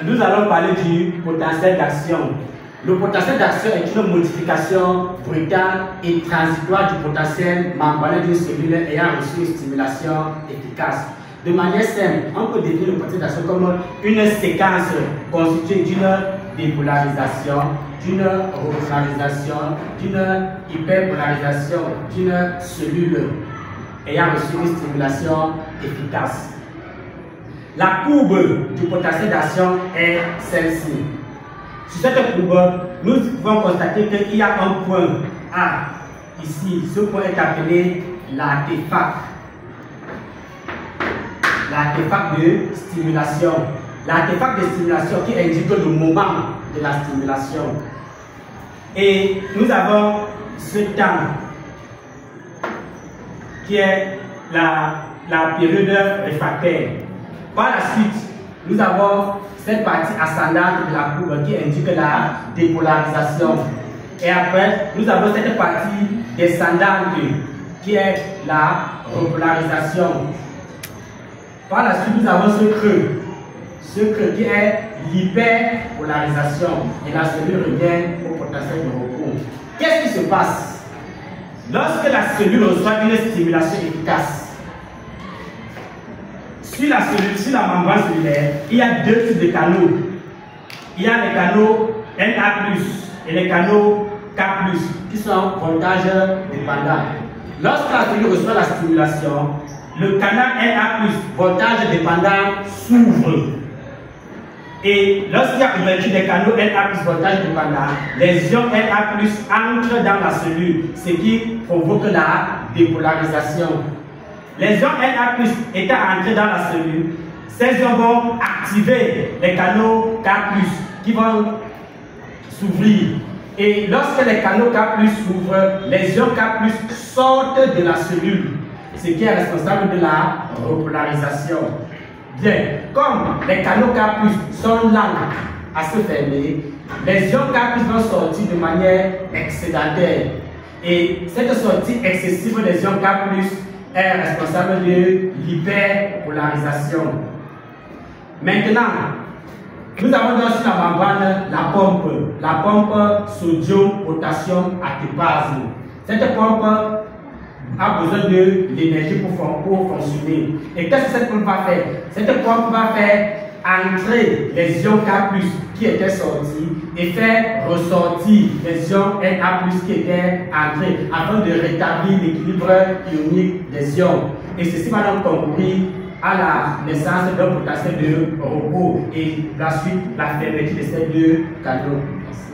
nous allons parler du potentiel d'action. Le potentiel d'action est une modification brutale et transitoire du potentiel membraneux d'une cellule ayant reçu une stimulation efficace. De manière simple, on peut définir le potentiel d'action comme une séquence constituée d'une dépolarisation, d'une repolarisation, d'une hyperpolarisation d'une cellule ayant reçu une stimulation efficace. La courbe du potentiel d'action est celle-ci. Sur cette courbe, nous pouvons constater qu'il y a un point A ici. Ce point est appelé l'artefact. L'artefact de stimulation. L'artefact de stimulation qui indique le moment de la stimulation. Et nous avons ce temps qui est la période réfractaire. Par la suite, nous avons cette partie ascendante de la courbe qui indique la dépolarisation. Et après, nous avons cette partie descendante qui est la repolarisation. Par la suite, nous avons ce creux qui est l'hyperpolarisation. Et la cellule revient au potentiel de repos. Qu'est-ce qui se passe? Lorsque la cellule reçoit une stimulation efficace, sur la membrane cellulaire, il y a deux types de canaux. Il y a les canaux Na+, et les canaux K+, qui sont voltage dépendants. Lorsque la cellule reçoit la stimulation, le canal Na+, voltage dépendant, s'ouvre. Et lorsqu'il y a ouverture des canaux Na+, voltage dépendant, les ions Na+, entrent dans la cellule, ce qui provoque la dépolarisation. Les ions Na+, étant entrés dans la cellule, ces ions vont activer les canaux K+, qui vont s'ouvrir. Et lorsque les canaux K+ s'ouvrent, les ions K+ sortent de la cellule, ce qui est responsable de la repolarisation. Bien, comme les canaux K+ sont lents à se fermer, les ions K+ vont sortir de manière excédentaire. Et cette sortie excessive des ions K+ est responsable de l'hyperpolarisation. Maintenant, nous avons dans sur la membrane la pompe sodium-potassium actépase. Cette pompe a besoin de l'énergie pour fonctionner. Et qu'est-ce que cette pompe va faire? Cette pompe va faire entrer les ions K+ qui étaient sortis et faire ressortir les ions Na+ qui étaient entrés afin de rétablir l'équilibre ionique des ions. Et ceci va donc concourir à la naissance d'un potentiel de repos et la suite la fermeture de ces deux canaux. Merci.